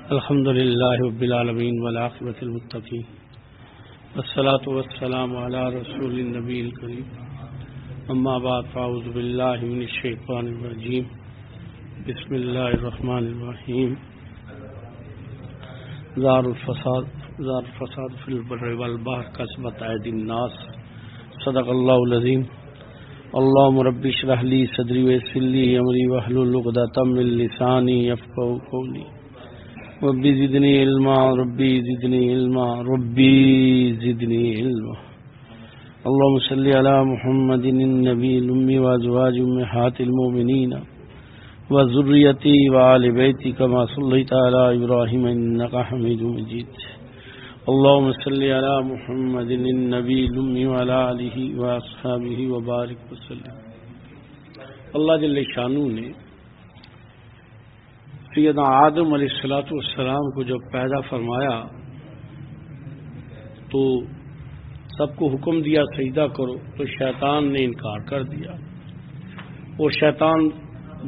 الحمد للہ رب العالمین والعاقبۃ للمتقین والصلاة والسلام علی رسول النبی الکریم اما بعد فاعوذ باللہ من الشیطان الرجیم بسم اللہ الرحمن الرحیم ظہر الفساد فی البر والبحر کسبت ایدی الناس صدق اللہ العظیم اللہم رب اشرح لی صدری ویسر لی امری واحلل عقدۃ من لسانی یفقہوا قولی ربی زدنی علما ربی زدنی علما ربی زدنی علما اللہم صلی علی محمد النبی الامی وازواج امہات المؤمنین وذریتی وآل بیتی کما صلیت علی ابراہیم انک حمید مجید اللہم صلی علی محمد النبی الامی وعلی آلہ واصحابہ وبارک وسلم۔ اللہ جل شانہ نے سیدنا آدم علیہ السلام کو جب پیدا فرمایا تو سب کو حکم دیا سجدہ کرو، تو شیطان نے انکار کر دیا اور شیطان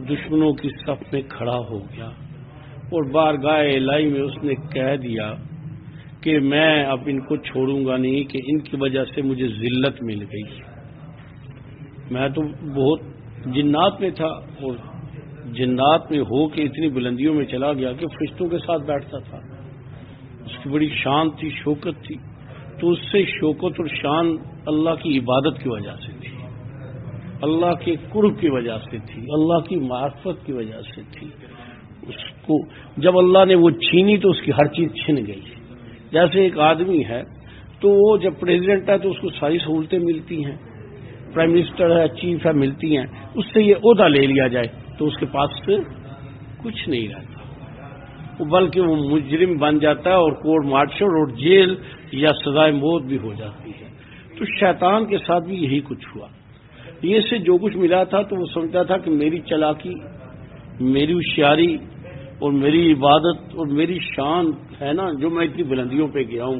دشمنوں کی صف میں کھڑا ہو گیا اور بارگاہ الہی میں اس نے کہہ دیا کہ میں اب ان کو چھوڑوں گا نہیں، کہ ان کی وجہ سے مجھے ذلت مل گئی۔ میں تو بہت جنات میں تھا اور جنات میں ہو کے اتنی بلندیوں میں چلا گیا کہ فرشتوں کے ساتھ بیٹھتا تھا، اس کی بڑی شان تھی، شوکت تھی، تو اس سے شوکت اور شان اللہ کی عبادت کی وجہ سے تھی، اللہ کے قرب کی وجہ سے تھی، اللہ کی معرفت کی وجہ سے تھی۔ اس کو جب اللہ نے وہ چھینی تو اس کی ہر چیز چھن گئی۔ جیسے ایک آدمی ہے تو وہ جب پریزیڈنٹ ہے تو اس کو ساری سہولتیں ملتی ہیں، پرائم منسٹر ہے، چیف ہے، ملتی ہیں، اس سے یہ عہدہ لے لیا جائے تو اس کے پاس کچھ نہیں رہتا، بلکہ وہ مجرم بن جاتا ہے اور کورٹ مارشل اور جیل یا سزائے موت بھی ہو جاتی ہے۔ تو شیطان کے ساتھ بھی یہی کچھ ہوا۔ یہ سے جو کچھ ملا تھا تو وہ سمجھتا تھا کہ میری چالاکی، میری ہوشیاری اور میری عبادت اور میری شان ہے نا، جو میں اتنی بلندیوں پہ گیا ہوں۔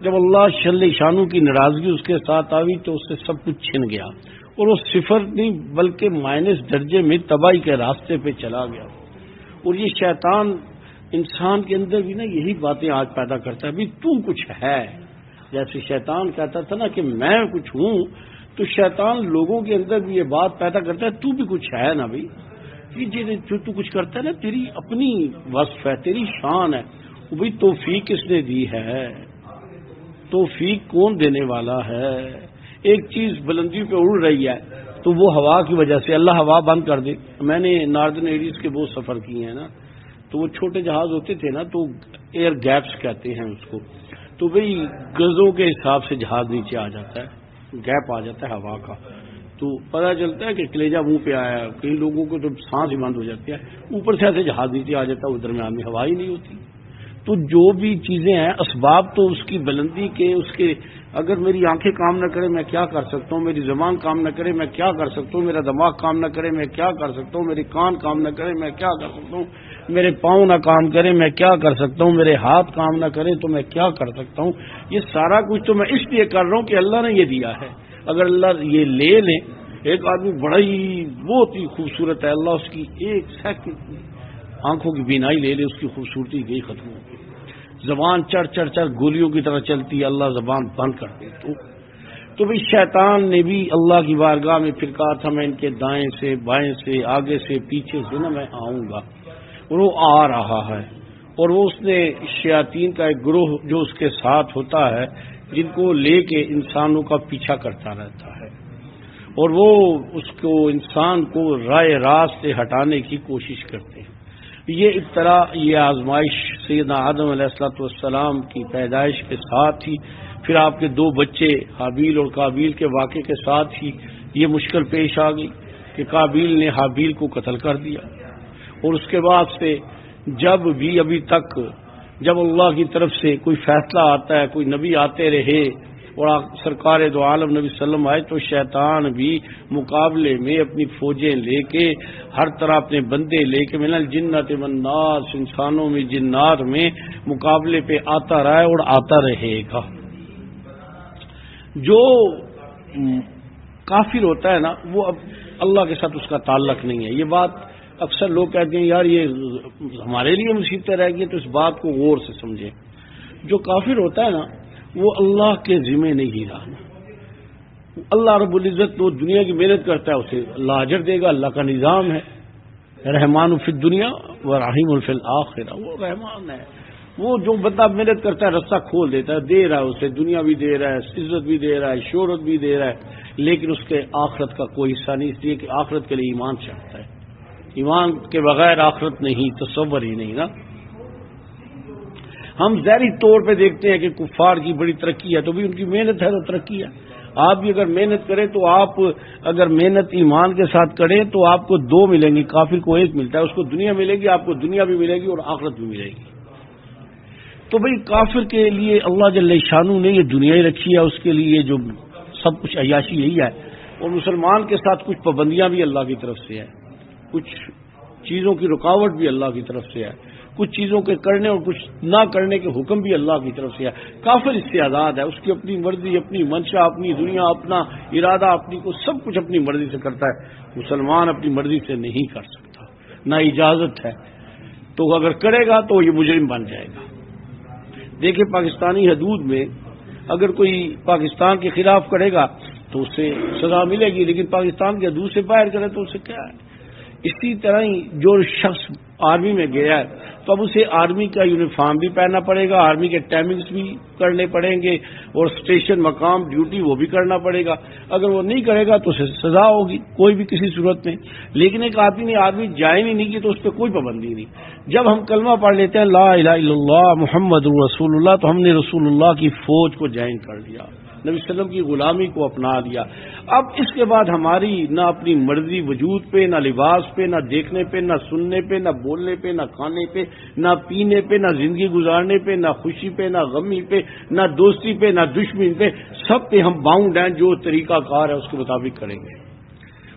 جب اللہ جل شانہ کی ناراضگی اس کے ساتھ آئی تو اس سے سب کچھ چھن گیا اور وہ صفر نہیں بلکہ مائنس درجے میں تباہی کے راستے پہ چلا گیا۔ اور یہ شیطان انسان کے اندر بھی نا یہی باتیں آج پیدا کرتا ہے، بھی تو کچھ ہے۔ جیسے شیطان کہتا تھا نا کہ میں کچھ ہوں، تو شیطان لوگوں کے اندر بھی یہ بات پیدا کرتا ہے تو بھی کچھ ہے نا بھائی، جو تو کچھ کرتا ہے نا تیری اپنی وصف ہے، تیری شان ہے۔ وہ بھائی توفیق کس نے دی ہے؟ توفیق کون دینے والا ہے؟ ایک چیز بلندی پہ اڑ رہی ہے تو وہ ہوا کی وجہ سے اللہ ہوا بند کر دے۔ میں نے ناردرن ایریز کے بہت سفر کیے ہیں نا، تو وہ چھوٹے جہاز ہوتے تھے نا، تو ایئر گیپس کہتے ہیں اس کو، تو بھئی گزوں کے حساب سے جہاز نیچے آ جاتا ہے، گیپ آ جاتا ہے ہوا کا، تو پتہ چلتا ہے کہ کلیجہ منہ پہ آیا ہے۔ کئی لوگوں کو تو سانس ہی بند ہو جاتی ہے، اوپر سے ایسے جہاز نیچے آ جاتا ہے، اس درمیان میں ہوا ہی نہیں ہوتی۔ تو جو بھی چیزیں ہیں اسباب تو اس کی بلندی کے، اس کے اگر میری آنکھیں کام نہ کرے میں کیا کر سکتا ہوں، میری زبان کام نہ کرے میں کیا کر سکتا ہوں، میرا دماغ کام نہ کرے میں کیا کر سکتا ہوں، میرے کان کام نہ کرے میں کیا کر سکتا ہوں، میرے پاؤں نہ کام کرے میں کیا کر سکتا ہوں، میرے ہاتھ کام نہ کرے تو میں کیا کر سکتا ہوں۔ یہ سارا کچھ تو میں اس لیے کر رہا ہوں کہ اللہ نے یہ دیا ہے۔ اگر اللہ یہ لے لیں، ایک آدمی بڑا ہی بہت ہی خوبصورت ہے، اللہ اس کی ایک سیکنڈ آنکھوں کی بینائی لے لے، اس کی خوبصورتی گئی ختم ہو گئی۔ زبان چڑھ چڑھ چڑھ گولیوں کی طرح چلتی ہے، اللہ زبان بند کر دے تو بھی شیطان نے بھی اللہ کی بارگاہ میں پھر کہا تھا میں ان کے دائیں سے بائیں سے آگے سے پیچھے سے نا میں آؤں گا، اور وہ آ رہا ہے۔ اور وہ اس نے شیاطین کا ایک گروہ جو اس کے ساتھ ہوتا ہے، جن کو لے کے انسانوں کا پیچھا کرتا رہتا ہے، اور وہ اس کو انسان کو رائے راست سے ہٹانے کی کوشش کرتے ہیں۔ یہ ابتلا، یہ آزمائش سیدنا آدم علیہ السلام کی پیدائش کے ساتھ ہی، پھر آپ کے دو بچے حابیل اور قابیل کے واقعے کے ساتھ ہی یہ مشکل پیش آ گئی کہ قابیل نے حابیل کو قتل کر دیا۔ اور اس کے بعد سے جب بھی ابھی تک جب اللہ کی طرف سے کوئی فیصلہ آتا ہے، کوئی نبی آتے رہے اور سرکار دو عالم نبی صلی اللہ علیہ وسلم آئے، تو شیطان بھی مقابلے میں اپنی فوجیں لے کے، ہر طرح اپنے بندے لے کے، من الجنۃ والناس، انسانوں میں جنات میں مقابلے پہ آتا رہا ہے اور آتا رہے گا۔ جو کافر ہوتا ہے نا، وہ اب اللہ کے ساتھ اس کا تعلق نہیں ہے۔ یہ بات اکثر لوگ کہتے ہیں یار یہ ہمارے لیے مصیبتیں رہ گئی، تو اس بات کو غور سے سمجھیں. جو کافر ہوتا ہے نا وہ اللہ کے ذمہ نہیں رہا. اللہ رب العزت وہ دنیا کی محنت کرتا ہے، اسے اللہ اجر دے گا. اللہ کا نظام ہے، رحمان فی الدنیا و رحیم فی الآخرہ. وہ رحمان ہے. وہ جو بندہ محنت کرتا ہے رستہ کھول دیتا ہے، دے رہا ہے اسے، دنیا بھی دے رہا ہے، عزت بھی دے رہا ہے، شہرت بھی دے رہا ہے، لیکن اس کے آخرت کا کوئی حصہ نہیں، اس لیے کہ آخرت کے لیے ایمان چاہتا ہے. ایمان کے بغیر آخرت نہیں، تصور ہی نہیں نا. ہم ظاہری طور پہ دیکھتے ہیں کہ کفار کی بڑی ترقی ہے، تو بھی ان کی محنت ہے تو ترقی ہے. آپ بھی اگر محنت کریں تو آپ اگر محنت ایمان کے ساتھ کریں تو آپ کو دو ملیں گی. کافر کو ایک ملتا ہے، اس کو دنیا ملے گی، آپ کو دنیا بھی ملے گی اور آخرت بھی ملے گی. تو بھئی کافر کے لیے اللہ جل شانہ نے یہ دنیا ہی رکھی ہے، اس کے لیے جو سب کچھ عیاشی یہی ہے. اور مسلمان کے ساتھ کچھ پابندیاں بھی اللہ کی طرف سے ہے، کچھ چیزوں کی رکاوٹ بھی اللہ کی طرف سے ہے، کچھ چیزوں کے کرنے اور کچھ نہ کرنے کے حکم بھی اللہ کی طرف سے ہے. کافر اس سے آزاد ہے، اس کی اپنی مرضی، اپنی منشا، اپنی دنیا، اپنا ارادہ، اپنی کو سب کچھ اپنی مرضی سے کرتا ہے. مسلمان اپنی مرضی سے نہیں کر سکتا، نہ اجازت ہے. تو اگر کرے گا تو یہ مجرم بن جائے گا. دیکھیں پاکستانی حدود میں اگر کوئی پاکستان کے خلاف کرے گا تو اسے سزا ملے گی، لیکن پاکستان کے حدود سے باہر کرے تو اسے کیا ہے. اسی طرح ہی جو شخص آرمی میں گیا ہے تو اب اسے آرمی کا یونیفارم بھی پہننا پڑے گا، آرمی کے ٹائمنگز بھی کرنے پڑیں گے، اور اسٹیشن مقام ڈیوٹی وہ بھی کرنا پڑے گا. اگر وہ نہیں کرے گا تو اسے سزا ہوگی کوئی بھی کسی صورت میں. لیکن ایک آدمی نے آرمی جوائن ہی نہیں کی تو اس پہ کوئی پابندی نہیں. جب ہم کلمہ پڑھ لیتے ہیں لا الہ الا اللہ محمد رسول اللہ، تو ہم نے رسول اللہ کی فوج کو جوائن کر لیا، نبی صلی اللہ علیہ وسلم کی غلامی کو اپنا لیا. اب اس کے بعد ہماری نہ اپنی مرضی وجود پہ، نہ لباس پہ، نہ دیکھنے پہ، نہ سننے پہ، نہ بولنے پہ، نہ کھانے پہ، نہ پینے پہ، نہ زندگی گزارنے پہ، نہ خوشی پہ، نہ غمی پہ، نہ دوستی پہ، نہ دشمنی پہ، سب پہ ہم باؤنڈ ہیں. جو طریقہ کار ہے اس کے مطابق کریں گے.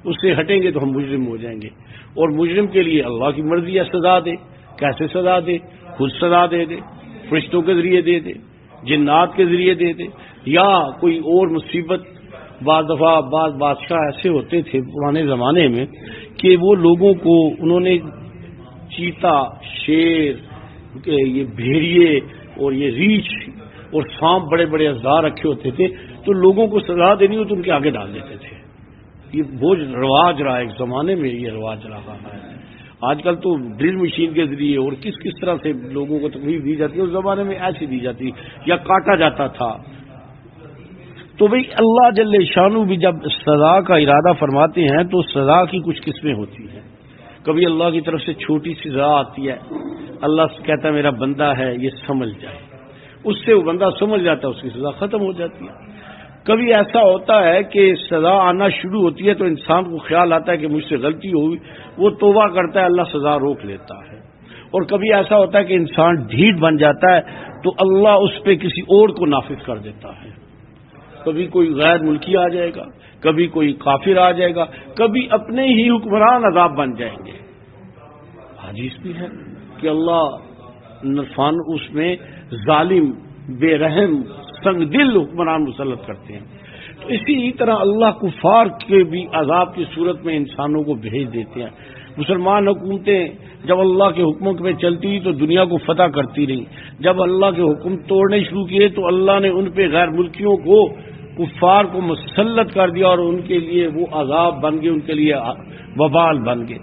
اس سے ہٹیں گے تو ہم مجرم ہو جائیں گے. اور مجرم کے لیے اللہ کی مرضی ہے سزا دے. کیسے سزا دے؟ خود سزا دے دے، فرشتوں کے ذریعے دے دے، جنات کے ذریعے دے دے، یا کوئی اور مصیبت. بعض دفعہ بعض بادشاہ ایسے ہوتے تھے پرانے زمانے میں کہ وہ لوگوں کو انہوں نے چیتا، شیر، یہ بھیڑیے اور یہ ریچھ اور سانپ بڑے بڑے ازدار رکھے ہوتے تھے، تو لوگوں کو سزا دینی ہو تو ان کے آگے ڈال دیتے تھے. یہ بہت رواج رہا ہے، ایک زمانے میں یہ رواج رہا ہے. آج کل تو ڈرل مشین کے ذریعے اور کس طرح سے لوگوں کو تکلیف دی جاتی ہے، اس زمانے میں ایسی دی جاتی یا کاٹا جاتا تھا. تو بھئی اللہ جل شانہ بھی جب سزا کا ارادہ فرماتے ہیں تو سزا کی کچھ قسمیں ہوتی ہیں. کبھی اللہ کی طرف سے چھوٹی سی سزا آتی ہے، اللہ کہتا ہے میرا بندہ ہے یہ سمجھ جائے، اس سے وہ بندہ سمجھ جاتا ہے، اس کی سزا ختم ہو جاتی ہے. کبھی ایسا ہوتا ہے کہ سزا آنا شروع ہوتی ہے تو انسان کو خیال آتا ہے کہ مجھ سے غلطی ہوئی، وہ توبہ کرتا ہے، اللہ سزا روک لیتا ہے. اور کبھی ایسا ہوتا ہے کہ انسان ڈھیٹ بن جاتا ہے تو اللہ اس پہ کسی اور کو نافذ کر دیتا ہے. کبھی کوئی غیر ملکی آ جائے گا، کبھی کوئی کافر آ جائے گا، کبھی اپنے ہی حکمران عذاب بن جائیں گے. حدیث بھی ہے کہ اللہ نرفان اس میں ظالم، بے رحم، سنگ دل حکمران مسلط کرتے ہیں. تو اسی طرح اللہ کفار کے بھی عذاب کی صورت میں انسانوں کو بھیج دیتے ہیں. مسلمان حکومتیں جب اللہ کے حکموں پہ چلتی تو دنیا کو فتح کرتی رہی. جب اللہ کے حکم توڑنے شروع کیے تو اللہ نے ان پہ غیر ملکیوں کو، کفار کو مسلط کر دیا اور ان کے لیے وہ عذاب بن گئے، ان کے لیے وبال بن گئے.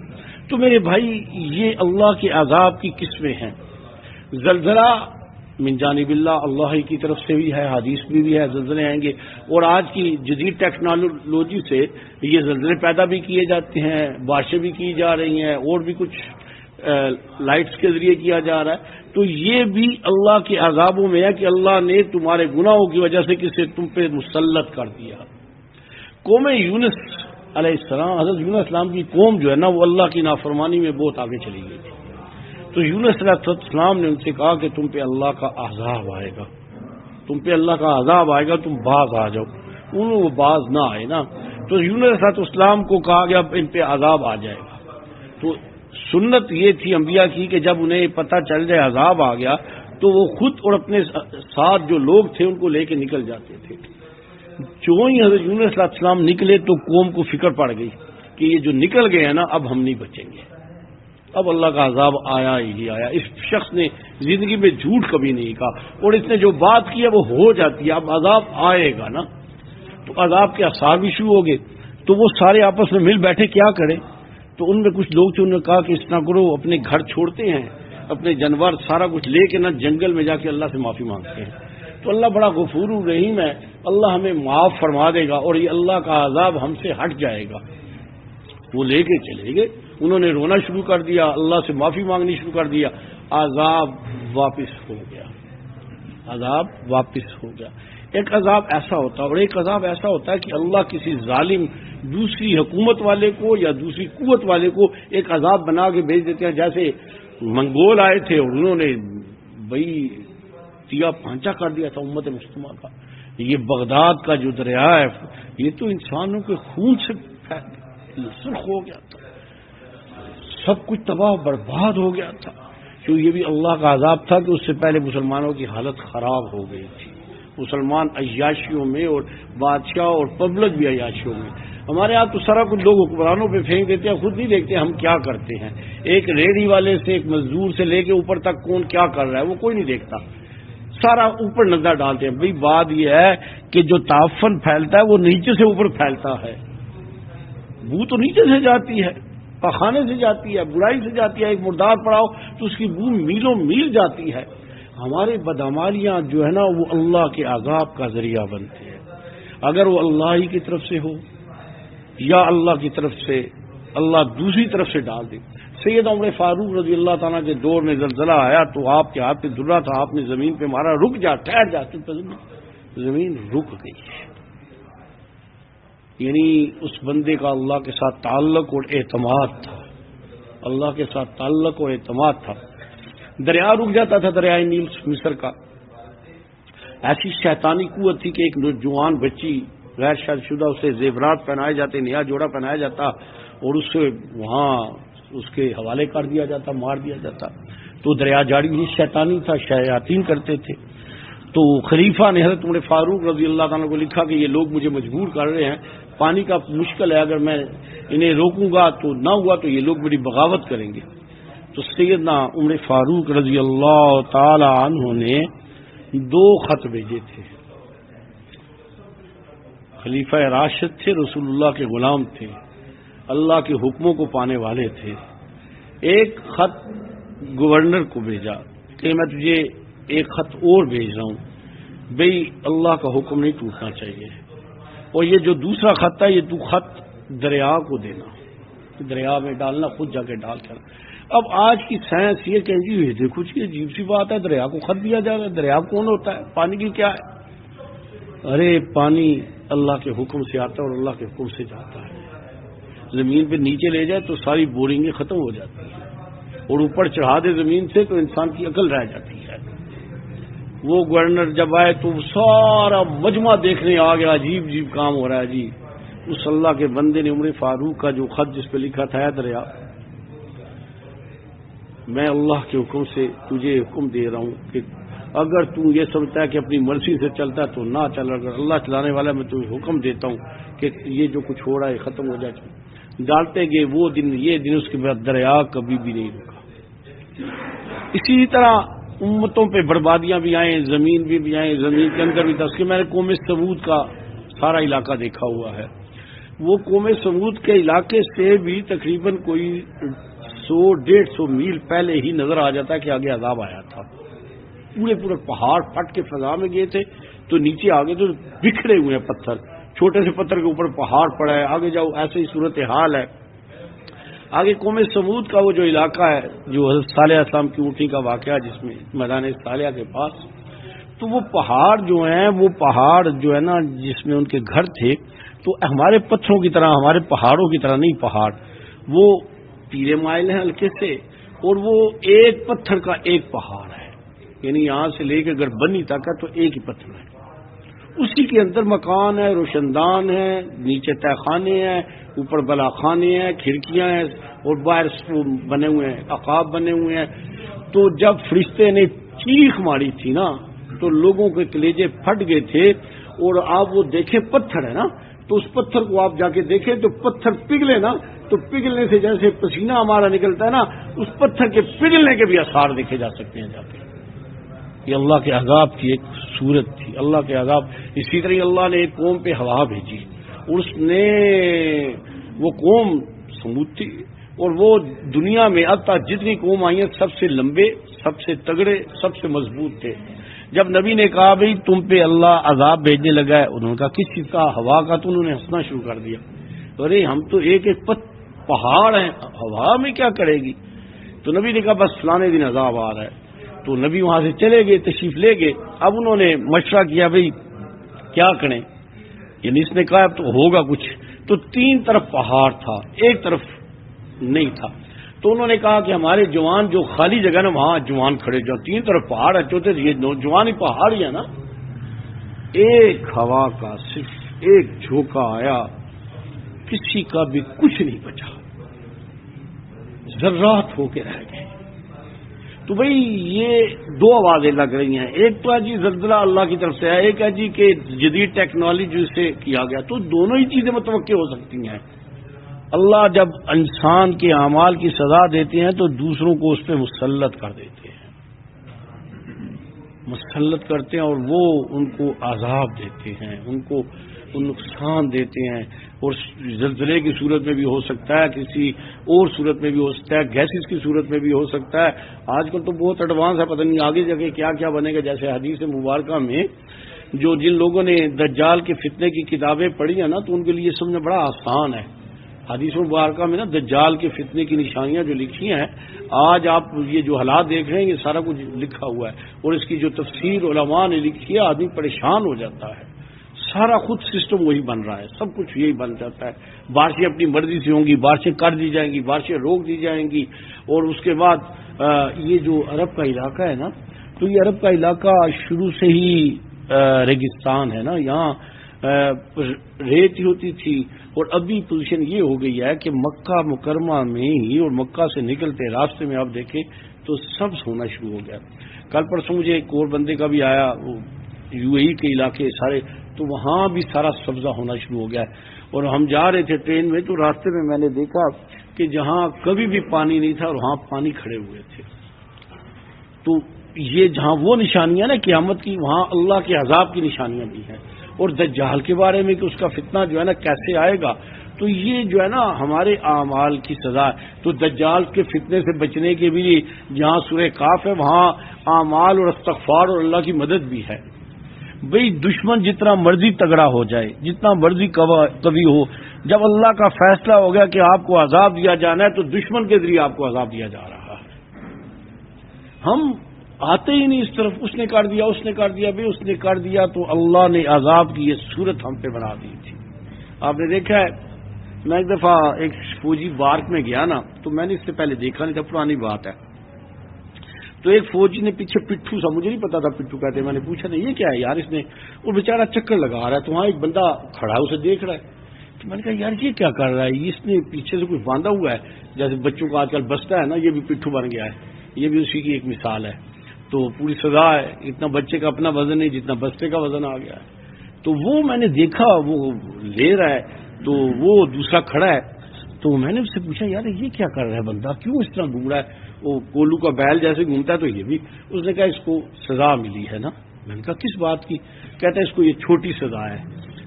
تو میرے بھائی یہ اللہ کے عذاب کی قسمیں ہیں. زلزلہ من جانب اللہ کی طرف سے بھی ہے، حدیث میں بھی ہے زلزلے آئیں گے. اور آج کی جدید ٹیکنالوجی سے یہ زلزلے پیدا بھی کیے جاتے ہیں، بارشیں بھی کی جا رہی ہیں، اور بھی کچھ لائٹس کے ذریعے کیا جا رہا ہے. تو یہ بھی اللہ کے عذابوں میں ہے کہ اللہ نے تمہارے گناہوں کی وجہ سے کسے تم پہ مسلط کر دیا. قوم یونس علیہ السلام، حضرت یونس السلام کی قوم جو ہے نا، وہ اللہ کی نافرمانی میں بہت آگے چلی گئی تھی. تو یونس علیہ السلام نے ان سے کہا کہ تم پہ اللہ کا عذاب آئے گا، تم پہ اللہ کا عذاب آئے گا، تم باز آ جاؤ. انہوں وہ باز نہ آئے نا، تو یونس علیہ السلام کو کہا گیا اب ان پہ عذاب آ جائے گا. تو سنت یہ تھی انبیاء کی کہ جب انہیں پتہ چل جائے عذاب آ گیا تو وہ خود اور اپنے ساتھ جو لوگ تھے ان کو لے کے نکل جاتے تھے. جو ہی حضرت یونس علیہ السلام نکلے تو قوم کو فکر پڑ گئی کہ یہ جو نکل گئے ہیں نا اب ہم نہیں بچیں گے. اب اللہ کا عذاب آیا ہی آیا. اس شخص نے زندگی میں جھوٹ کبھی نہیں کہا اور اس نے جو بات کی ہے وہ ہو جاتی ہے. اب عذاب آئے گا نا, تو عذاب کے آثار بھی شروع ہو گئے. تو وہ سارے آپس میں مل بیٹھے کیا کریں. تو ان میں کچھ لوگ تھے, انہوں نے کہا کہ اس طرح کرو, اپنے گھر چھوڑتے ہیں, اپنے جانور سارا کچھ لے کے نا جنگل میں جا کے اللہ سے معافی مانگتے ہیں. تو اللہ بڑا غفور الرحیم ہے, اللہ ہمیں معاف فرما دے گا اور یہ اللہ کا عذاب ہم سے ہٹ جائے گا. وہ لے کے چلے گئے, انہوں نے رونا شروع کر دیا, اللہ سے معافی مانگنی شروع کر دیا. عذاب واپس ہو گیا, عذاب واپس ہو گیا. ایک عذاب ایسا ہوتا ہے اور ایک عذاب ایسا ہوتا ہے کہ اللہ کسی ظالم دوسری حکومت والے کو یا دوسری قوت والے کو ایک عذاب بنا کے بھیج دیتے ہیں. جیسے منگول آئے تھے اور انہوں نے بھائی تیا پانچا کر دیا تھا امت مسلمہ کا. یہ بغداد کا جو دریا ہے یہ تو انسانوں کے خون سے سرخ ہو گیا تھا, سب کچھ تباہ برباد ہو گیا تھا. تو یہ بھی اللہ کا عذاب تھا کہ اس سے پہلے مسلمانوں کی حالت خراب ہو گئی تھی. مسلمان عیاشیوں میں اور بادشاہ اور پبلک بھی عیاشیوں میں. ہمارے یہاں تو سارا کچھ لوگ حکمرانوں پہ پھینک دیتے ہیں, خود نہیں دیکھتے ہم کیا کرتے ہیں. ایک ریڑھی والے سے ایک مزدور سے لے کے اوپر تک کون کیا کر رہا ہے وہ کوئی نہیں دیکھتا, سارا اوپر نظر ڈالتے ہیں. بھئی بات یہ ہے کہ جو تعفن پھیلتا ہے وہ نیچے سے اوپر پھیلتا ہے. بو تو نیچے سے جاتی ہے, پخانے سے جاتی ہے, برائی سے جاتی ہے. ایک مردار پڑاؤ تو اس کی بو میلوں میل جاتی ہے. ہمارے بدعمالیاں جو ہے نا وہ اللہ کے عذاب کا ذریعہ بنتے ہیں. اگر وہ اللہ ہی کی طرف سے ہو یا اللہ کی طرف سے اللہ دوسری طرف سے ڈال دے. سید عمر فاروق رضی اللہ تعالیٰ کے دور میں زلزلہ آیا تو آپ کے ہاتھ پہ درہ تھا, آپ نے زمین پہ مارا, رک جا, ٹھہر جا. زمین رک گئی. یعنی اس بندے کا اللہ کے ساتھ تعلق اور اعتماد تھا, اللہ کے ساتھ تعلق اور اعتماد تھا. دریا رک جاتا تھا, دریائے نیل مصر کا. ایسی شیطانی قوت تھی کہ ایک نوجوان بچی غیر شادی شدہ, اسے زیورات پہنائے جاتے, نیا جوڑا پہنایا جاتا اور اسے وہاں اس کے حوالے کر دیا جاتا, مار دیا جاتا. تو دریا جاری بھی شیطانی تھا, شیاطین کرتے تھے. تو خلیفہ نے حضرت عمر فاروق رضی اللہ تعالیٰ کو لکھا کہ یہ لوگ مجھے مجبور کر رہے ہیں, پانی کا مشکل ہے, اگر میں انہیں روکوں گا تو نہ ہوا تو یہ لوگ میری بغاوت کریں گے. تو سیدنا عمر فاروق رضی اللہ تعالی عنہ نے 2 خط بھیجے تھے. خلیفہ راشد تھے, رسول اللہ کے غلام تھے, اللہ کے حکموں کو پانے والے تھے. ایک خط گورنر کو بھیجا کہ میں تجھے ایک خط اور بھیج رہا ہوں, بھئی اللہ کا حکم نہیں ٹوٹنا چاہیے, اور یہ جو دوسرا خط ہے یہ تو خط دریا کو دینا, دریا میں ڈالنا, خود جا کے ڈال کر. اب آج کی سائنس یہ کہیں گی دیکھو جی عجیب سی بات ہے, دریا کو خط دیا جا رہا ہے. دریا کون ہوتا ہے, پانی کی کیا ہے؟ ارے پانی اللہ کے حکم سے آتا ہے اور اللہ کے حکم سے جاتا ہے. زمین پہ نیچے لے جائے تو ساری بورنگیں ختم ہو جاتی ہیں, اور اوپر چڑھا دے زمین سے تو انسان کی عقل رہ جاتی ہے. وہ گورنر جب آئے تو سارا مجمع دیکھنے آ گیا, عجیب عجیب کام ہو رہا ہے جی. اس اللہ کے بندے نے عمر فاروق کا جو خط جس پہ لکھا تھا, دریا میں اللہ کے حکم سے تجھے حکم دے رہا ہوں کہ اگر تو یہ سمجھتا ہے کہ اپنی مرضی سے چلتا ہے تو نہ چل, اگر اللہ چلانے والا میں تمہیں حکم دیتا ہوں کہ یہ جو کچھ ہو رہا ہے ختم ہو جائے. ڈالتے گئے وہ دن یہ دن, اس کے بعد دریا کبھی بھی نہیں رکا. اسی طرح امتوں پہ بربادیاں بھی آئیں, زمین بھی آئیں, زمین کے اندر بھی تھا. اس کے میں نے قوم سمود کا سارا علاقہ دیکھا ہوا ہے. وہ قوم سمود کے علاقے سے بھی تقریباً کوئی 100-150 میل پہلے ہی نظر آ جاتا ہے کہ آگے عذاب آیا تھا. پورے پہاڑ پھٹ کے فضا میں گئے تھے, تو نیچے آگے تو بکھرے ہوئے ہیں پتھر, چھوٹے سے پتھر کے اوپر پہاڑ پڑا ہے. آگے جاؤ ایسے ہی صورتحال ہے. آگے قوم سمود کا وہ جو علاقہ ہے جو حضرت صالح علیہ السلام کی اونٹی کا واقعہ جس میں میدان صالح کے پاس, تو وہ پہاڑ جو ہیں, وہ پہاڑ جو ہے نا جس میں ان کے گھر تھے, تو ہمارے پتھروں کی طرح, ہمارے پہاڑوں کی طرح نہیں. پہاڑ وہ پیرے مائل ہیں ہلکے سے, اور وہ ایک پتھر کا ایک پہاڑ ہے. یعنی یہاں سے لے کے اگر بنی تک ہے تو ایک ہی پتھر ہے. اسی کے اندر مکان ہے, روشندان ہے, نیچے تہ خانے ہیں, اوپر بلا خانے ہیں, کھڑکیاں ہیں, اور باہر بنے ہوئے ہیں, عقاب بنے ہوئے ہیں. تو جب فرشتے نے چیخ ماری تھی نا تو لوگوں کے کلیجے پھٹ گئے تھے. اور آپ وہ دیکھیں پتھر ہے نا, تو اس پتھر کو آپ جا کے دیکھیں تو پتھر پگھلے نا، تو پگھلنے سے جیسے پسینہ ہمارا نکلتا ہے نا، اس پتھر کے پگھلنے کے بھی آثار دیکھے جا سکتے ہیں جا کے۔ یہ اللہ کے عذاب کی ایک صورت تھی، اللہ کے عذاب۔ اسی طرح اللہ نے ایک قوم پہ ہوا بھیجی، اس نے وہ قوم سمود تھی، اور وہ دنیا میں اب تک جتنی قوم آئی ہیں سب سے لمبے، سب سے تگڑے، سب سے مضبوط تھے۔ جب نبی نے کہا بھئی تم پہ اللہ عذاب بھیجنے لگا ہے، انہوں نے کہا کس چیز کا؟ ہوا کا۔ تو انہوں نے ہنسنا شروع کر دیا، ارے ہم تو ایک ایک پہاڑ ہیں، ہوا میں کیا کرے گی؟ تو نبی نے کہا بس فلانے دن عذاب آ رہا ہے۔ تو نبی وہاں سے چلے گئے، تشریف لے گئے۔ اب انہوں نے مشورہ کیا بھئی کیا کریں، یعنی اس نے کہا اب تو ہوگا کچھ۔ تو 3 طرف پہاڑ تھا، ایک طرف نہیں تھا۔ تو انہوں نے کہا کہ ہمارے جوان جو خالی جگہ نا وہاں جوان کھڑے جو 3 طرف پہاڑ ہے، چوتھے یہ جوان ہی پہاڑ ہی ہے نا۔ ایک ہوا کا صرف ایک جھونکا آیا، کسی کا بھی کچھ نہیں بچا، ذرات ہو کے رہ گئے۔ تو بھئی یہ 2 آوازیں لگ رہی ہیں، ایک تو ہے جی زلزلہ اللہ کی طرف سے ہے، ایک ہے جی کہ جدید ٹیکنالوجی سے کیا گیا۔ تو دونوں ہی چیزیں متوقع ہو سکتی ہیں۔ اللہ جب انسان کے اعمال کی سزا دیتے ہیں تو دوسروں کو اس پہ مسلط کر دیتے ہیں، مسلط کرتے ہیں، اور وہ ان کو عذاب دیتے ہیں، ان کو نقصان دیتے ہیں۔ اور زلزلے کی صورت میں بھی ہو سکتا ہے، کسی اور صورت میں بھی ہو سکتا ہے، گیسز کی صورت میں بھی ہو سکتا ہے۔ آج کل تو بہت ایڈوانس ہے، پتہ نہیں آگے جا کے کیا کیا بنے گا۔ جیسے حدیث مبارکہ میں جن لوگوں نے دجال کے فتنے کی کتابیں پڑھی ہیں نا، تو ان کے لیے سمجھنا بڑا آسان ہے۔ حدیث مبارکہ میں نا دجال کے فتنے کی نشانیاں جو لکھی ہیں، آج آپ یہ جو حالات دیکھ رہے ہیں یہ سارا کچھ لکھا ہوا ہے، اور اس کی جو تفسیر علماء نے لکھی ہے آدمی پریشان ہو جاتا ہے۔ سارا خود سسٹم وہی بن رہا ہے، سب کچھ یہی بن جاتا ہے۔ بارشیں اپنی مرضی سے ہوں گی، بارشیں کر دی جائیں گی، بارشیں روک دی جائیں گی، اور اس کے بعد یہ جو عرب کا علاقہ ہے نا، تو یہ عرب کا علاقہ شروع سے ہی ریگستان ہے نا، یہاں ریت ہوتی تھی، اور ابھی پوزیشن یہ ہو گئی ہے کہ مکہ مکرمہ میں ہی اور مکہ سے نکلتے راستے میں آپ دیکھیں تو سبز ہونا شروع ہو گیا۔ کل پرسوں مجھے ایک اور بندے کا بھی آیا، وہ یو اے ای کے علاقے سارے، تو وہاں بھی سارا سبزہ ہونا شروع ہو گیا ہے۔ اور ہم جا رہے تھے ٹرین میں، تو راستے میں میں نے دیکھا کہ جہاں کبھی بھی پانی نہیں تھا اور وہاں پانی کھڑے ہوئے تھے۔ تو یہ جہاں وہ نشانیاں نا قیامت کی، وہاں اللہ کے عذاب کی نشانیاں بھی ہیں۔ اور دجال کے بارے میں کہ اس کا فتنہ جو ہے نا کیسے آئے گا، تو یہ جو ہے نا ہمارے اعمال کی سزا ہے۔ تو دجال کے فتنے سے بچنے کے بھی جہاں سورہ کاف ہے وہاں اعمال اور استغفار اور اللہ کی مدد بھی ہے۔ بھئی دشمن جتنا مرضی تگڑا ہو جائے، جتنا مرضی قوی ہو، جب اللہ کا فیصلہ ہو گیا کہ آپ کو عذاب دیا جانا ہے تو دشمن کے ذریعے آپ کو عذاب دیا جا رہا ہے۔ ہم آتے ہی نہیں اس طرف، اس نے کر دیا، اس نے کر دیا، بھی اس نے کر دیا، تو اللہ نے عذاب کی یہ صورت ہم پہ بنا دی تھی۔ آپ نے دیکھا ہے، میں ایک دفعہ ایک فوجی بارک میں گیا نا، تو میں نے اس سے پہلے دیکھا نہیں تھا، پرانی بات ہے۔ تو ایک فوجی نے پیچھے پٹھو سا، مجھے نہیں پتا تھا پٹھو کہتے، میں نے پوچھا نہیں یہ کیا ہے یار، اس نے، وہ بیچارہ چکر لگا رہا ہے، تو وہاں ایک بندہ کھڑا ہے اسے دیکھ رہا ہے۔ تو میں نے کہا یار یہ کیا کر رہا ہے، اس نے پیچھے سے کچھ باندھا ہوا ہے، جیسے بچوں کا آج کل بستا ہے نا، یہ بھی پٹھو بن گیا ہے، یہ بھی اسی کی ایک مثال ہے۔ تو پوری سزا ہے، اتنا بچے کا اپنا وزن نہیں جتنا بستے کا وزن آ گیا ہے۔ تو وہ میں نے دیکھا وہ لے رہا ہے، تو وہ دوسرا کھڑا ہے، تو میں نے اس سے پوچھا یار یہ کیا کر رہا ہے بندہ، کیوں اس طرح گھوم رہا ہے، وہ کولو کا بیل جیسے گھومتا ہے تو یہ بھی۔ اس نے کہا اس کو سزا ملی ہے نا۔ میں نے کہا کس بات کی؟ کہتا ہے اس کو یہ چھوٹی سزا ہے،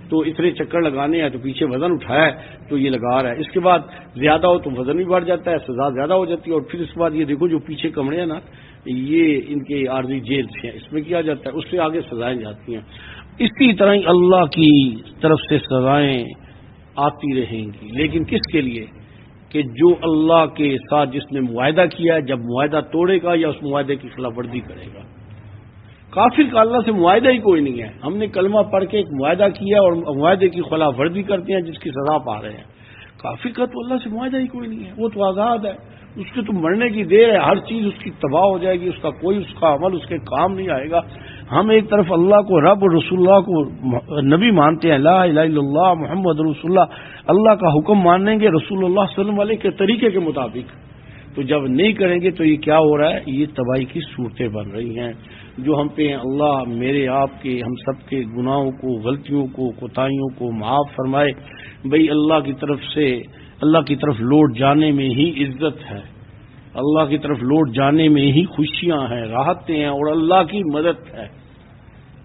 تو اتنے چکر لگانے ہیں، تو پیچھے وزن اٹھایا ہے تو یہ لگا رہا ہے، اس کے بعد زیادہ ہو تو وزن بھی بڑھ جاتا ہے، سزا زیادہ ہو جاتی ہے، اور پھر اس کے بعد یہ دیکھو جو پیچھے کمرے ہیں نا، یہ ان کے عارضی جیل سے ہیں، اس میں کیا جاتا ہے، اس سے آگے سزائیں جاتی ہیں۔ اسی طرح ہی اللہ کی طرف سے سزائیں آتی رہیں گی، لیکن کس کے لیے؟ کہ جو اللہ کے ساتھ جس نے معاہدہ کیا ہے، جب معاہدہ توڑے گا یا اس معاہدے کی خلاف ورزی کرے گا۔ کافر کا اللہ سے معاہدہ ہی کوئی نہیں ہے، ہم نے کلمہ پڑھ کے ایک معاہدہ کیا اور معاہدے کی خلاف ورزی کرتے ہیں جس کی سزا پا رہے ہیں۔ کافر کا تو اللہ سے معاہدہ ہی کوئی نہیں ہے، وہ تو آزاد ہے، اس کے تو مرنے کی دیر ہے، ہر چیز اس کی تباہ ہو جائے گی، اس کا کوئی اس کا عمل اس کے کام نہیں آئے گا۔ ہم ایک طرف اللہ کو رب اور رسول اللہ کو نبی مانتے ہیں، لا الہ الا اللہ محمد رسول اللہ، اللہ کا حکم مانیں گے رسول اللہ صلی اللہ علیہ وسلم کے طریقے کے مطابق۔ تو جب نہیں کریں گے تو یہ کیا ہو رہا ہے؟ یہ تباہی کی صورتیں بن رہی ہیں جو ہم پہ اللہ میرے آپ کے ہم سب کے گناہوں کو غلطیوں کو کوتاہیوں کو معاف فرمائے۔ بھئی اللہ کی طرف لوٹ جانے میں ہی عزت ہے، اللہ کی طرف لوٹ جانے میں ہی خوشیاں ہیں، راحتیں ہیں، اور اللہ کی مدد ہے،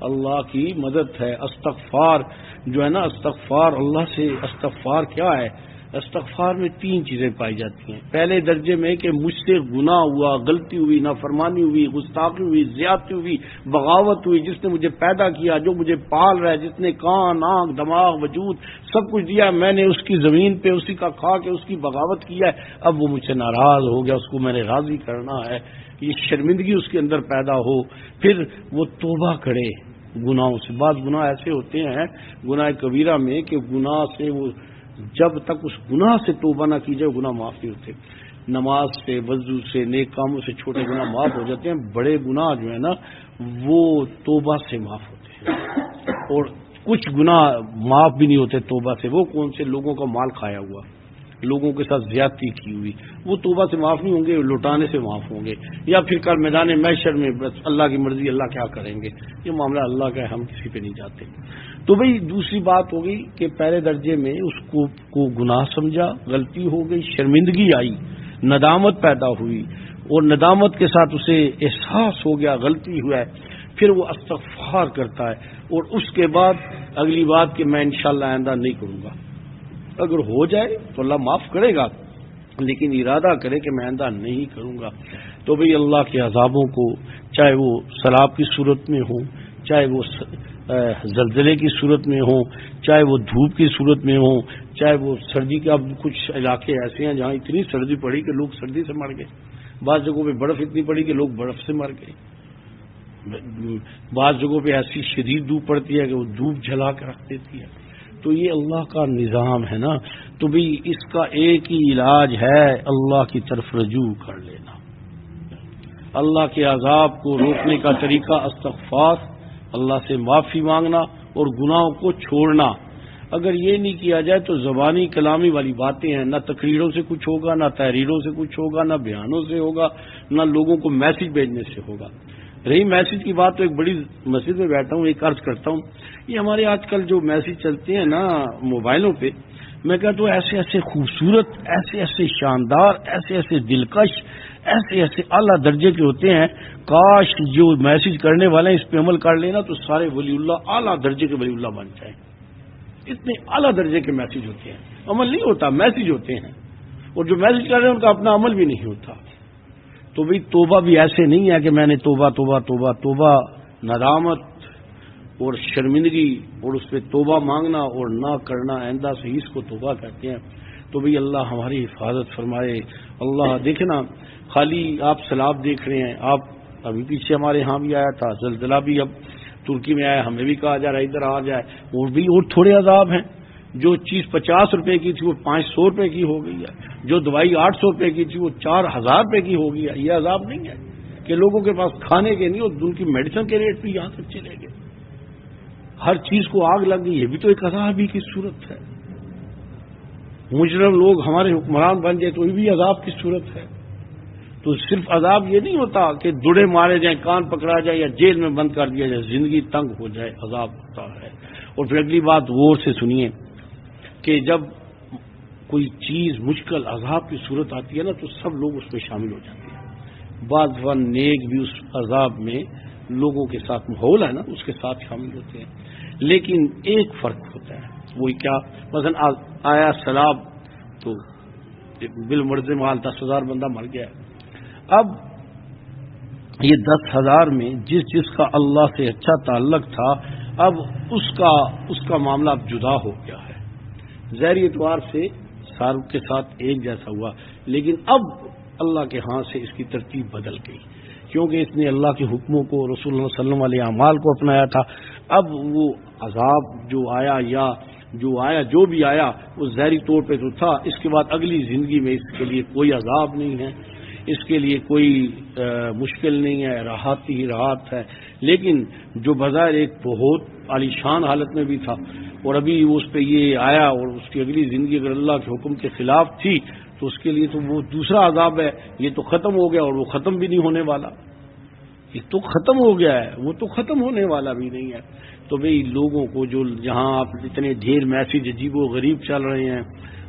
اللہ کی مدد ہے۔ استغفار جو ہے نا، استغفار اللہ سے، استغفار کیا ہے؟ استغفار میں 3 چیزیں پائی جاتی ہیں۔ پہلے درجے میں کہ مجھ سے گناہ ہوا، غلطی ہوئی، نافرمانی ہوئی، گستاخی ہوئی، زیادتی ہوئی، بغاوت ہوئی، جس نے مجھے پیدا کیا، جو مجھے پال رہا ہے، جس نے کان، آنکھ، دماغ، وجود سب کچھ دیا، میں نے اس کی زمین پہ اسی کا کھا کے اس کی بغاوت کیا ہے، اب وہ مجھ سے ناراض ہو گیا، اس کو میں نے راضی کرنا ہے، یہ شرمندگی اس کے اندر پیدا ہو، پھر وہ توبہ کرے گناہوں سے۔ بعض گناہ ایسے ہوتے ہیں گناہ کبیرہ میں کہ گناہ سے وہ جب تک اس گناہ سے توبہ نہ کی جائے گناہ معاف نہیں ہوتے۔ نماز سے، وضو سے، نیک کاموں سے چھوٹے گناہ معاف ہو جاتے ہیں، بڑے گناہ جو ہے نا وہ توبہ سے معاف ہوتے ہیں، اور کچھ گناہ معاف بھی نہیں ہوتے توبہ سے۔ وہ کون سے؟ لوگوں کا مال کھایا ہوا، لوگوں کے ساتھ زیادتی کی ہوئی، وہ توبہ سے معاف نہیں ہوں گے، لوٹانے سے معاف ہوں گے، یا پھر کل میدان محشر میں بس اللہ کی مرضی، اللہ کیا کریں گے، یہ معاملہ اللہ کا ہے، ہم کسی پہ نہیں جاتے۔ تو بھئی دوسری بات ہوگی کہ پہلے درجے میں اس کو گناہ سمجھا، غلطی ہو گئی، شرمندگی آئی، ندامت پیدا ہوئی، اور ندامت کے ساتھ اسے احساس ہو گیا غلطی ہوا ہے، پھر وہ استغفار کرتا ہے، اور اس کے بعد اگلی بات کہ میں انشاءاللہ آئندہ نہیں کروں گا۔ اگر ہو جائے تو اللہ معاف کرے گا، لیکن ارادہ کرے کہ میں آئندہ نہیں کروں گا، تو بھئی اللہ کے عذابوں کو، چاہے وہ سیلاب کی صورت میں ہوں، چاہے وہ زلزلے کی صورت میں ہوں، چاہے وہ دھوپ کی صورت میں ہوں، چاہے وہ سردی کا، کچھ علاقے ایسے ہیں جہاں اتنی سردی پڑی کہ لوگ سردی سے مر گئے، بعض جگہوں پہ برف اتنی پڑی کہ لوگ برف سے مر گئے، بعض جگہوں پہ ایسی شدید دھوپ پڑتی ہے کہ وہ دھوپ جلا کے رکھ دیتی ہے۔ تو یہ اللہ کا نظام ہے نا، تو بھی اس کا ایک ہی علاج ہے اللہ کی طرف رجوع کر لینا۔ اللہ کے عذاب کو روکنے کا طریقہ استغفار، اللہ سے معافی مانگنا اور گناہوں کو چھوڑنا۔ اگر یہ نہیں کیا جائے تو زبانی کلامی والی باتیں ہیں، نہ تقریروں سے کچھ ہوگا، نہ تحریروں سے کچھ ہوگا، نہ بیانوں سے ہوگا، نہ لوگوں کو میسج بھیجنے سے ہوگا۔ رہی میسج کی بات، تو ایک بڑی مسجد میں بیٹھا ہوں، ایک عرض کرتا ہوں، یہ ہمارے آج کل جو میسج چلتے ہیں نا موبائلوں پہ، میں کہتا ہوں ایسے ایسے خوبصورت، ایسے ایسے شاندار، ایسے ایسے دلکش، ایسے ایسے اعلیٰ درجے کے ہوتے ہیں، کاش جو میسج کرنے والے ہیں اس پہ عمل کر لینا تو سارے ولی اللہ اعلیٰ درجے کے ولی اللہ بن جائیں۔ اتنے اعلیٰ درجے کے میسج ہوتے ہیں، عمل نہیں ہوتا، میسج ہوتے ہیں، اور جو میسج کر رہے ہیں ان کا اپنا عمل بھی نہیں ہوتا۔ تو بھئی توبہ بھی ایسے نہیں ہے کہ میں نے توبہ توبہ توبہ توبہ، ندامت اور شرمندگی اور اس پہ توبہ مانگنا اور نہ کرنا، آئندہ سے اس کو توبہ کہتے ہیں۔ تو بھئی اللہ ہماری حفاظت فرمائے۔ اللہ دیکھیں نا، خالی آپ سیلاب دیکھ رہے ہیں، آپ ابھی پیچھے ہمارے ہاں بھی آیا تھا، زلزلہ بھی اب ترکی میں آیا، ہمیں بھی کہا جا رہا ہے ادھر آ جائے، اور بھی اور تھوڑے عذاب ہیں۔ جو چیز 50 روپے کی تھی وہ 500 روپے کی ہو گئی ہے، جو دوائی 800 روپے کی تھی وہ 4000 روپے کی ہو گئی ہے۔ یہ عذاب نہیں ہے کہ لوگوں کے پاس کھانے کے نہیں، اور ان کی میڈیسن کے ریٹ بھی یہاں تک چلے گئے، ہر چیز کو آگ لگ گئی، یہ بھی تو ایک عذاب ہی کی صورت ہے۔ مجرم لوگ ہمارے حکمران بن جائے تو یہ بھی عذاب کی صورت ہے۔ تو صرف عذاب یہ نہیں ہوتا کہ دڑے مارے جائیں، کان پکڑا جائے یا جیل میں بند کر دیا جائے، زندگی تنگ ہو جائے، عذاب ہوتا ہے۔ اور پھر اگلی بات غور سے سنیے کہ جب کوئی چیز مشکل عذاب کی صورت آتی ہے نا تو سب لوگ اس میں شامل ہو جاتے ہیں۔ بعض فن نیک بھی اس عذاب میں لوگوں کے ساتھ ماحول ہے نا اس کے ساتھ شامل ہوتے ہیں، لیکن ایک فرق ہوتا ہے، وہی کیا؟ مثلا آیا سیلاب تو بالمرض مال 10,000 بندہ مر گیا۔ اب یہ 10,000 میں جس کا اللہ سے اچھا تعلق تھا، اب اس کا معاملہ اب جدا ہو گیا ہے، ظاہری اعتبار سے ساروں کے ساتھ ایک جیسا ہوا، لیکن اب اللہ کے ہاں سے اس کی ترتیب بدل گئی، کیونکہ اس نے اللہ کے حکموں کو، رسول اللہ صلی اللہ علیہ وسلم علیہ اعمال کو اپنایا تھا۔ اب وہ عذاب جو بھی آیا وہ ظاہری طور پہ تو تھا، اس کے بعد اگلی زندگی میں اس کے لیے کوئی عذاب نہیں ہے، اس کے لیے کوئی مشکل نہیں ہے، راحت ہی راحت ہے۔ لیکن جو بظاہر ایک بہت عالیشان حالت میں بھی تھا، اور ابھی اس پہ یہ آیا، اور اس کی اگلی زندگی اگر اللہ کے حکم کے خلاف تھی تو اس کے لیے تو وہ دوسرا عذاب ہے. یہ تو ختم ہو گیا اور وہ ختم بھی نہیں ہونے والا. یہ تو ختم ہو گیا ہے، وہ تو ختم ہونے والا بھی نہیں ہے. تو بھئی لوگوں کو جو جہاں آپ اتنے ڈھیر میسج عجیب و غریب چل رہے ہیں،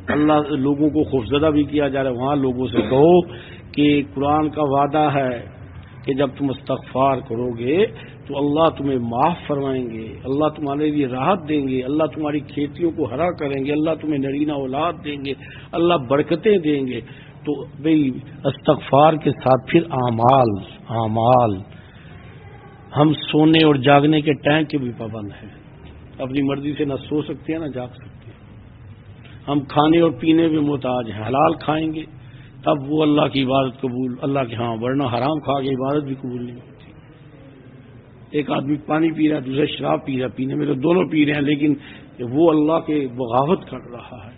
اللہ لوگوں کو خوفزدہ بھی کیا جا رہا ہے، وہاں لوگوں سے کہو کہ قرآن کا وعدہ ہے کہ جب تم استغفار کرو گے تو اللہ تمہیں معاف فرمائیں گے، اللہ تمہارے لیے راحت دیں گے، اللہ تمہاری کھیتیوں کو ہرا کریں گے، اللہ تمہیں نرینہ اولاد دیں گے، اللہ برکتیں دیں گے. تو بھئی استغفار کے ساتھ پھر اعمال ہم سونے اور جاگنے کے ٹائم کے بھی پابند ہیں. اپنی مرضی سے نہ سو سکتے ہیں نہ جاگ سکتے ہیں. ہم کھانے اور پینے میں محتاج ہیں، حلال کھائیں گے تب وہ اللہ کی عبادت قبول، اللہ کے ہاں، ورنہ حرام کھا کے عبادت بھی قبول نہیں ہوتی. ایک آدمی پانی پی رہا ہے، دوسرا شراب پی رہا ہے، پینے میں تو دونوں پی رہے ہیں لیکن وہ اللہ کے بغاوت کر رہا ہے.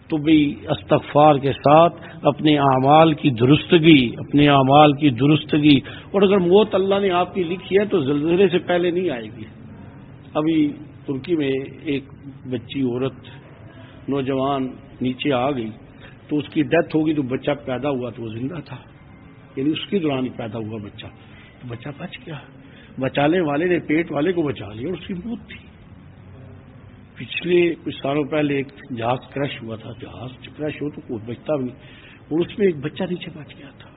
تو بھی استغفار کے ساتھ اپنے اعمال کی درستگی اور اگر موت اللہ نے آپ کی لکھی ہے تو زلزلے سے پہلے نہیں آئے گی. ابھی ترکی میں ایک بچی عورت نوجوان نیچے آ گئی تو اس کی ڈیتھ ہوگی، تو بچہ پیدا ہوا تو وہ زندہ تھا، یعنی اس کے دوران ہی پیدا ہوا بچہ، تو بچہ بچ گیا. بچانے والے نے پیٹ والے کو بچا لیا اور اس کی موت تھی. پچھلے کچھ سالوں پہلے ایک جہاز کریش ہوا تھا، جہاز کریش ہو تو کوئی بچتا بھی نہیں، اور اس میں ایک بچہ نیچے بچ گیا تھا.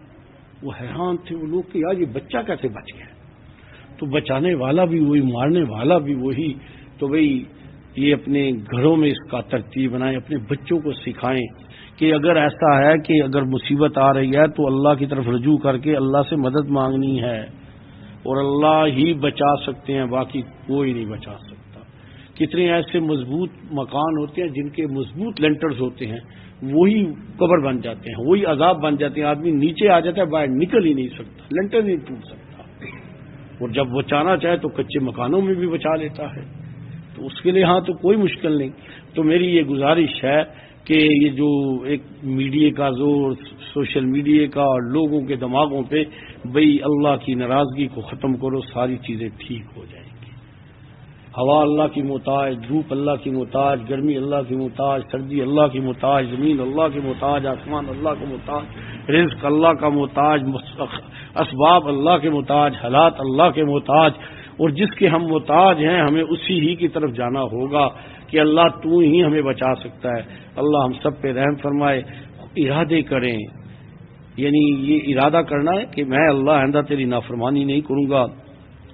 وہ حیران تھے وہ لوگ کہ یار یہ بچہ کیسے بچ گیا. تو بچانے والا بھی وہی، مارنے والا بھی وہی. تو بھئی یہ اپنے گھروں میں اس کا ترتیب بنائیں، اپنے بچوں کو سکھائیں کہ اگر ایسا ہے کہ اگر مصیبت آ رہی ہے تو اللہ کی طرف رجوع کر کے اللہ سے مدد مانگنی ہے، اور اللہ ہی بچا سکتے ہیں، باقی کوئی نہیں بچا سکتا. کتنے ایسے مضبوط مکان ہوتے ہیں جن کے مضبوط لینٹرز ہوتے ہیں، وہی قبر بن جاتے ہیں، وہی عذاب بن جاتے ہیں. آدمی نیچے آ جاتا ہے، باہر نکل ہی نہیں سکتا، لینٹر نہیں ٹوٹ سکتا. اور جب بچانا چاہے تو کچے مکانوں میں بھی بچا لیتا ہے. تو اس کے لیے ہاں تو کوئی مشکل نہیں. تو میری یہ گزارش ہے کہ یہ جو ایک میڈیا کا زور، سوشل میڈیا کا اور لوگوں کے دماغوں پہ، بھئی اللہ کی ناراضگی کو ختم کرو، ساری چیزیں ٹھیک ہو جائیں گی. ہوا اللہ کی محتاج، دھوپ اللہ کی محتاج، گرمی اللہ کی محتاج، سردی اللہ کی محتاج، زمین اللہ کی محتاج، آسمان اللہ کا محتاج، رزق اللہ کا محتاج، اسباب اللہ کے محتاج، حالات اللہ کے محتاج. اور جس کے ہم محتاج ہیں ہمیں اسی ہی کی طرف جانا ہوگا کہ اللہ تو ہی ہمیں بچا سکتا ہے. اللہ ہم سب پہ رحم فرمائے. ارادے کریں، یعنی یہ ارادہ کرنا ہے کہ میں اللہ آئندہ تیری نافرمانی نہیں کروں گا،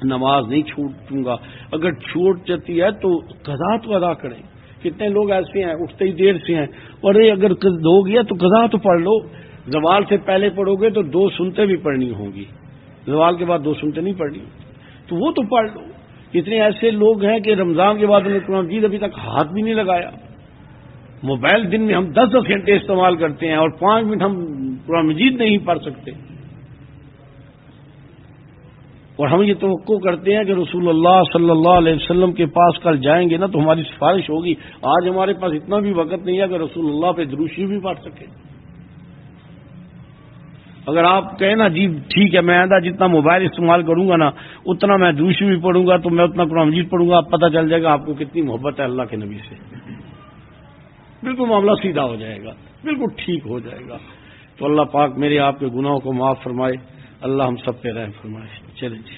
نماز نہیں چھوٹوں گا. اگر چھوٹ جاتی ہے تو قضا تو ادا کریں. کتنے لوگ ایسے ہیں اٹھتے ہی دیر سے ہیں، اور اگر ہو گیا تو قضا تو پڑھ لو. زوال سے پہلے پڑھو گے تو 2 سنتیں بھی پڑھنی ہوں گی، زوال کے بعد 2 سنتیں نہیں پڑھنی تو وہ تو پڑھ لو. کتنے ایسے لوگ ہیں کہ رمضان کے بعد انہوں نے قرآن مجید ابھی تک ہاتھ بھی نہیں لگایا. موبائل دن میں ہم 10 گھنٹے استعمال کرتے ہیں اور 5 منٹ ہم قرآن مجید نہیں پڑھ سکتے. اور ہم یہ توقع کرتے ہیں کہ رسول اللہ صلی اللہ علیہ وسلم کے پاس کل جائیں گے نا تو ہماری سفارش ہوگی. آج ہمارے پاس اتنا بھی وقت نہیں ہے کہ رسول اللہ پہ درود شریف بھی پڑھ سکے. اگر آپ کہیں نا جی ٹھیک ہے میں آئندہ جتنا موبائل استعمال کروں گا نا اتنا میں درود شریف بھی پڑھوں گا تو میں اتنا قرآن مجید پڑھوں گا، آپ پتہ چل جائے گا آپ کو کتنی محبت ہے اللہ کے نبی سے. بالکل معاملہ سیدھا ہو جائے گا، بالکل ٹھیک ہو جائے گا. تو اللہ پاک میرے آپ کے گناہوں کو معاف فرمائے، اللہ ہم سب پہ رحم فرمائے. چلیں جی.